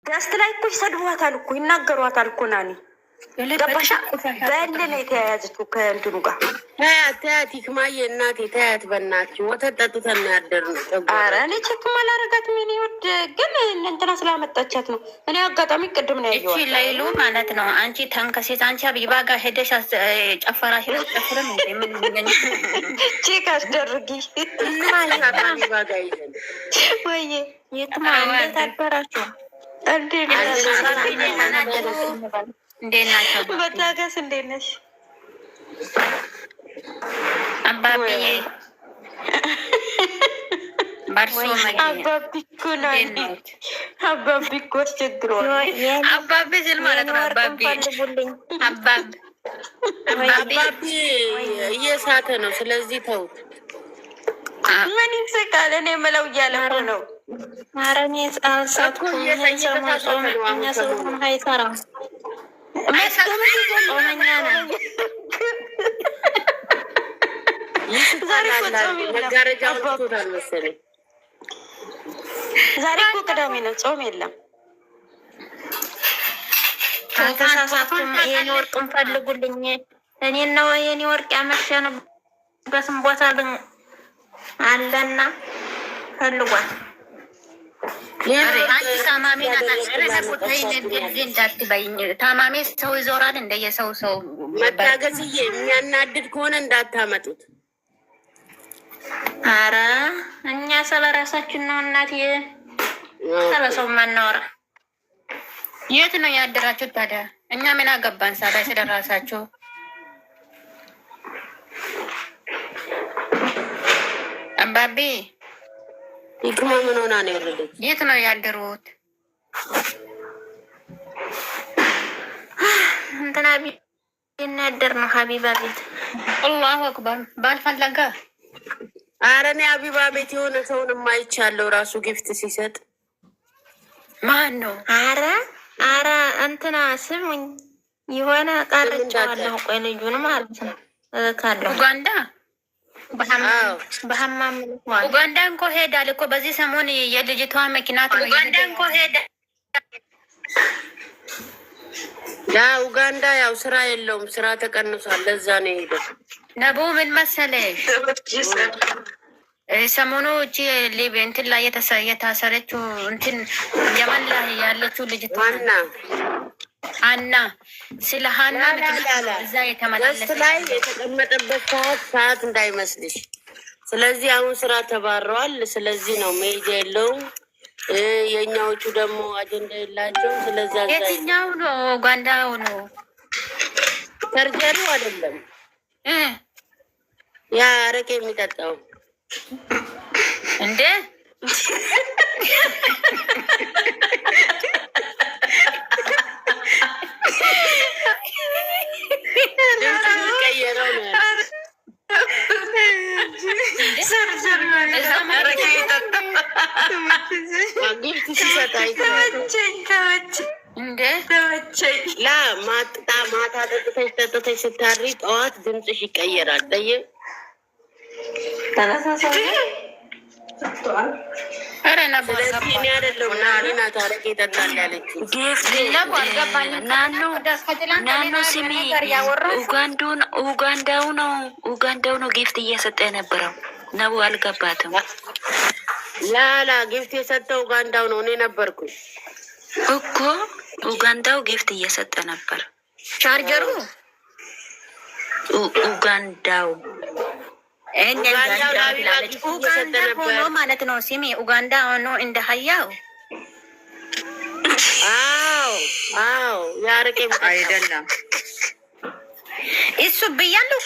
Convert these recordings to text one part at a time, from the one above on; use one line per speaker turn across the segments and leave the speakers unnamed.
ደስት ላይ እኮ ይሰድቧታል እኮ ይናገሯታል እኮ ናኒ ገባሻ? በእንደ ነው የተያያዘችው ከእንትኑ ጋር።
ተያት ይክማዬ እናቴ ተያት በእናትሽ። ወተት ጠጥተን ነው ያደርነው።
ኧረ እኔ ቼክም አላረጋትም የእኔ ውድ፣ ግን እንትና ስላመጣቻት ነው። እኔ አጋጣሚ ቅድም ነው ያየኋት።
እቺ ላይሉ ማለት ነው። አንቺ ተንከሴት አንቺ አቢባ ጋር ሄደሽ ጨፈራሽ ጨፍረም ምን
ቼክ አስደርጊ
አቢባ ጋር ይዘን
ወይ
የትማ እንዴት አደራችሁ?
እንዴት ናቸው? በታገስ እንዴት ነሽ?
አባብዬ ባርሶ
አባቢ እኮ ነው። አባቢ እኮ አስቸግሯል።
አባቢ ስል ማለት ነው። አባቢ
እየሳተ ነው። ስለዚህ ተውት።
ምን ይስቃል? እኔ የምለው እያለ ነው።
ኧረ እኔ አልሳትኩም። እኛ ሰው አይሰራም። ጾመኛ ነው።
ዛሬ እኮ ቅዳሜ ነው፣ ጾም የለም።
ተሳሳትኩም። የኔ ወርቅም ፈልጉልኝ። እኔ ነው የኔ ወርቅ ያመሸንበትን ቦታ አለና ፈልጓል። ታማሚ ሰው ይዞራል። እንደየሰው ሰው
መታገዝዬ የሚያናድድ ከሆነ እንዳታመጡት።
አረ እኛ ስለ ራሳችን ነው እናት፣ ስለ ሰው ማናወራ። የት ነው ያደራችሁ ታዲያ? እኛ ምን አገባን ሳዳ ስለ ራሳችሁ። አባቢ
ይክማ ምን ሆና ነው የወረደች?
የት ነው ያደሩት? እንትና ቤት እናደር ነው ሀቢባ ቤት። አላሁ አክበር ባልፈለጋ።
አረ እኔ ሀቢባ ቤት የሆነ ሰውን የማይቻለው ራሱ ጊፍት ሲሰጥ
ማን ነው? አረ እንትና ስሙኝ፣ የሆነ ቃርጫዋለሁ። ቆይ ልጁን ማለት ነው ካለው ኡጋንዳ በሀማም ኡጋንዳ እንኮ ሄዳል እኮ በዚህ ሰሞን የልጅቷ መኪናት ነው። ኡጋንዳ እንኮ ሄዳ
ያ ኡጋንዳ ያው ስራ የለውም፣ ስራ ተቀንሷል። ለዛ ነው የሄደው።
ነቡ ምን መሰለሽ ሰሞኑ እቺ ሊብ እንትን ላይ የታሰረችው እንትን የመን ላይ ያለችው ልጅቷ ሀና ስለ ሀና እዛ የተመላለሰ
ላይ የተቀመጠበት ሰዓት እንዳይመስልሽ። ስለዚህ አሁን ስራ ተባረዋል። ስለዚህ ነው መሄጃ የለውም። የእኛዎቹ ደግሞ አጀንዳ የላቸው። ስለዛ
የትኛው ነው? ኡጋንዳው ነው።
ሰርጀሪው አይደለም ያ አረቄ የሚጠጣው
እንዴ?
ማታ ጠጥተሽ ስታሪ ጠዋት ድምፅሽ ይቀየራል። ጠየ ስለዚህ እኔ አይደለም ናና ታረቅ ይጠጣል ያለች
ናኖ ስሚ፣ ኡጋንዳው ነው ጊፍት እየሰጠ የነበረው ነው። አልገባትም።
ላላ ጊፍት የሰጠው ኡጋንዳው ነው። እኔ ነበርኩኝ
እኮ ኡጋንዳው ጊፍት እየሰጠ ነበር።
ቻርጀሩ
ኡጋንዳው
ኡጋንዳ ሆኖ ማለት ነው። ሲሚ ኡጋንዳ ሆኖ እንደ ሀያው
አዎ ያርቄ አይደለም።
እሱ ብያለሁ።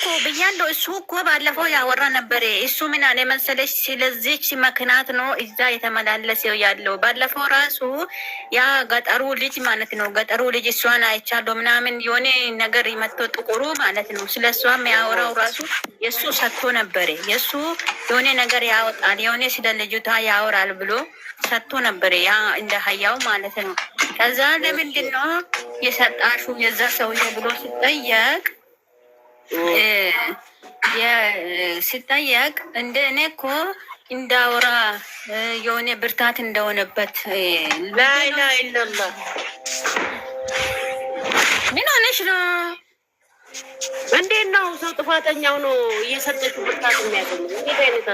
እሱ እኮ ባለፈው ያወራ ነበር። እሱ ምን አለ መሰለሽ፣ ስለዚች ምክንያት ነው እዛ የተመላለሰው ያለው። ባለፈው ራሱ ያ ገጠሩ ልጅ ማለት ነው፣ ገጠሩ ልጅ እሷን አይቻለሁ ምናምን የሆነ ነገር መጥቶ ጥቁሩ ማለት ነው፣ ስለ እሷ ያወራው ራሱ የእሱ ሰጥቶ ነበር። የእሱ የሆነ ነገር ያወጣል፣ የሆነ ስለ ልጅቷ ያወራል ብሎ ሰጥቶ ነበር፣ ያ እንደ ሀያው ማለት ነው። ከዛ ለምንድን ነው የሰጣሹ የዛ ሰውዬ ብሎ ሲጠየቅ እንደ እኔ እኮ እንዳወራ የሆነ ብርታት እንደሆነበት
ላይላ ኢላላ
ምን ሆነሽ ነው?
እንዴት ነው ሰው ጥፋተኛው ነው እየሰጠችው ብርታት የሚያገኝ? እንዴት አይነት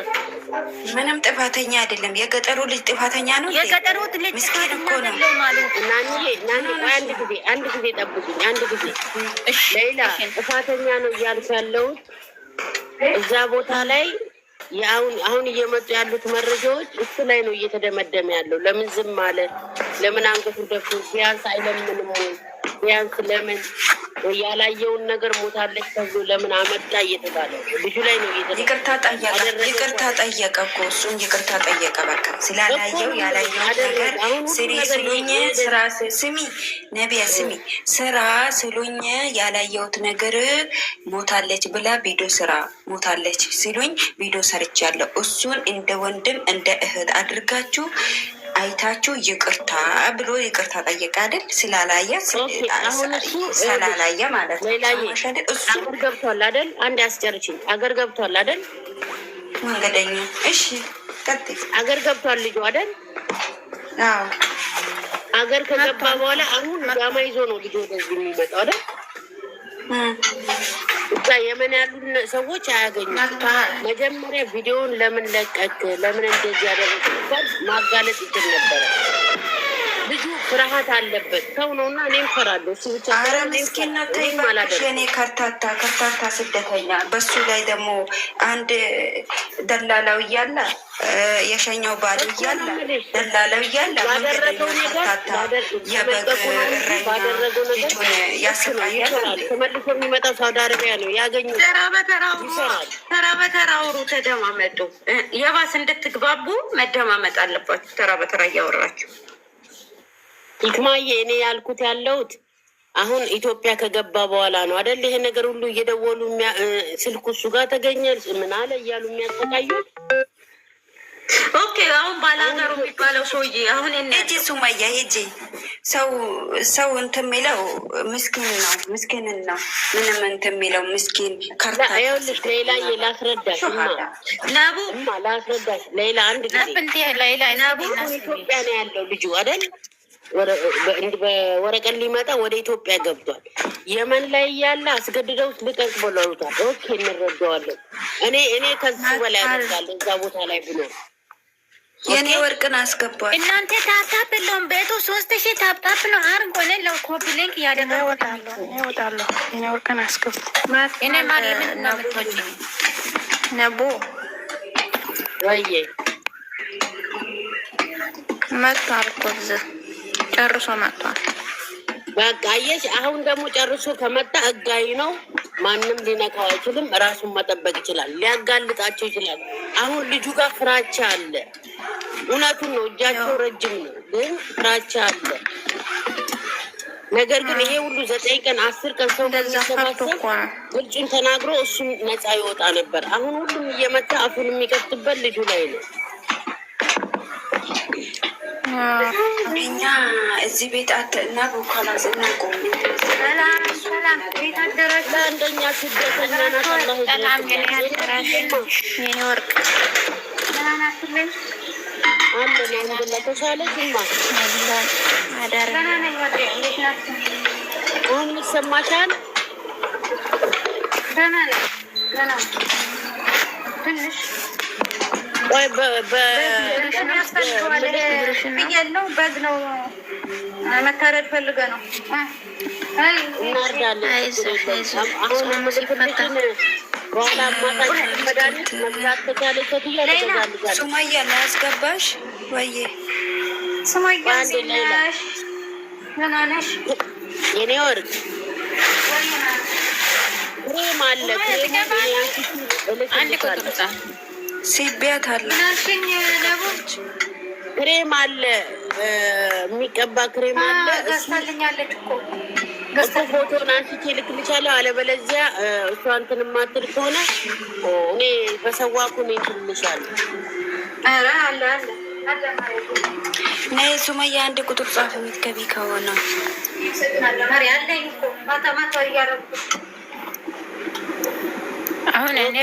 ምንም ጥፋተኛ አይደለም። የገጠሩ ልጅ ጥፋተኛ ነው።
የገጠሩ ልጅ
ምስኪን እኮ ነው።
አንድ ጊዜ ጠብቁኝ፣ አንድ ጊዜ ሌላ ጥፋተኛ ነው እያልኩ ያለሁት እዛ ቦታ ላይ አሁን እየመጡ ያሉት መረጃዎች እሱ ላይ ነው እየተደመደመ ያለው። ለምን ዝም አለ? ለምን አንገቱ ደፍቶ ቢያንስ አይለምንም ወይ? ቢያንስ ለምን ያላየውን ነገር ሞታለች ተብሎ ለምን አመጣ እየተባለ ልጁ ላይ ነው
ይቅርታ ጠየቀ እኮ እሱም ይቅርታ ጠየቀ። በቃ ስላላየው ያላየው ነገር ስሉኝ ስራ ስሚ ነቢያ ስሚ ስራ ስሉኝ ያላየውት ነገር ሞታለች ብላ ቪዲዮ ስራ ሞታለች ሲሉኝ ቪዲዮ ሰርቻለሁ። እሱን እንደ ወንድም እንደ እህት አድርጋችሁ አይታችሁ ይቅርታ ብሎ ይቅርታ ጠየቀ አይደል? ስላላየ ማለት ነው።
እሱ አገር ገብቷል አይደል? አንድ አስጨርችኝ። አገር ገብቷል አይደል?
መንገደኛ እሺ፣ ቀጥይ።
አገር ገብቷል ልጁ አይደል?
አዎ።
አገር ከገባ በኋላ አሁን ጋማ ይዞ ነው ልጁ ወደዚህ የሚመጣው አይደል? እዛ የመን ያሉ ሰዎች አያገኙም። መጀመሪያ ቪዲዮውን ለምን ለቀቅ፣ ለምን እንደዚህ ያደረግ ማጋለጥ ይችል ነበረ። ልጁ ፍርሃት አለበት ሰው ነውና እኔም ፈራለሁ። እሱ ብቻ
ምስኪንነት እኔ ከርታታ ስደተኛ በሱ ላይ ደግሞ አንድ ደላላው እያለ የሸኛው ባል እያለ ደላላው እያለ የበግ እረኛ ልጁን ያሰቃያል።
ተመልሶ የሚመጣው ሳውዲ አረቢያ ነው ያገኙ።
ተራ በተራ አውሩ፣ ተደማመጡ። የባስ እንድትግባቡ መደማመጥ አለባችሁ። ተራ በተራ እያወራችሁ
ይክማዬ እኔ ያልኩት ያለሁት አሁን ኢትዮጵያ ከገባ በኋላ ነው አይደል? ይሄ ነገር ሁሉ እየደወሉ ስልኩ እሱ ጋር ተገኘ ምን አለ እያሉ የሚያሰቃዩት።
ኦኬ አሁን ባላገሩ የሚባለው ሰውዬ አሁን እጂ ሱማያ ሂጂ ሰው እንትን የሚለው ምስኪንን ነው ምንም እንትን የሚለው ምስኪን ካርታ
ይኸውልሽ ሌላ ላስረዳሽ ላስረዳሽ ሌላ አንድ ጊዜ ኢትዮጵያ ነው ያለው ልጁ አይደል? በወረቀት ሊመጣ ወደ ኢትዮጵያ ገብቷል። የመን ላይ ያለ አስገድደው ልቀቅ ብለውታል። ኦኬ እንረዳዋለን። እኔ ከዚህ በላይ አደርጋለሁ እዛ ቦታ ላይ ብኖር
የኔ ወርቅን አስገባል።
እናንተ ታፕታፕ የለውም ቤቱ 3000 ታፕታፕ ነው። አርጎ እኔ ለኮፒ ሊንክ እያደረገወጣለሁ የኔ ወርቅን አስገባ። እኔ ማርያምን ነው ምትወጪ ነቦ
ወይዬ
መጥቷል እኮ እዚህ ጨርሶ መጥቷል።
በቃ አየሽ፣ አሁን ደግሞ ጨርሶ ከመጣ ህጋዊ ነው። ማንም ሊነካው አይችልም። ራሱን መጠበቅ ይችላል። ሊያጋልጣቸው ይችላል። አሁን ልጁ ጋር ፍራቻ አለ። እውነቱን ነው። እጃቸው ረጅም ነው፣ ግን ፍራቻ አለ። ነገር ግን ይሄ ሁሉ 9 ቀን 10 ቀን ሰው እንደሚሰባሰብ ግልጹን ተናግሮ እሱም ነፃ ይወጣ ነበር። አሁን ሁሉም እየመጣ አፉን የሚከፍትበት ልጁ ላይ ነው።
እኛ እዚህ ቤት እና በኋላ ዝናቆ
ቤት አደራሽ
አንደኛ ስደተኛ ናት።
ሰላም የኔ ወርቅ
አንድ ተሻለችማ። አሁን ይሰማሻል?
ትንሽ
ወይ
ያለው በግ ነው መታረድ ፈልገ ነው
እናርዳለን። አሁን ምልክልሽን በኋላ ማታችን መድኃኒት መግዛት ከቻለ ሴትዮ ተገዛልጋል።
ሱማያ ላያስገባሽ ወይዬ
ሱማያ ነሽ ገና ነሽ
የኔ ወርቅ ክሬም አለ። አንድ ቁጥር
ሲቢያት አለ
ክሬም አለ፣ የሚቀባ ክሬም አለ።
ገዝታልኛለች እኮ
ፎቶን አንስቼ ልክልሻለሁ። አለበለዚያ እሷ እንትን የማትል ከሆነ እኔ በሰዋኩ እኔ ትልሻለሁ።
ኧረ አለ
ነይ ሱመያ አንድ ቁጥር ጻፍ የምትገቢ ከሆነ
ያለኝ እኮ ማታ ማታ እያደረኩት አሁን እኔ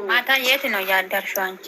ማታ የት ነው ያደርሽው አንቺ?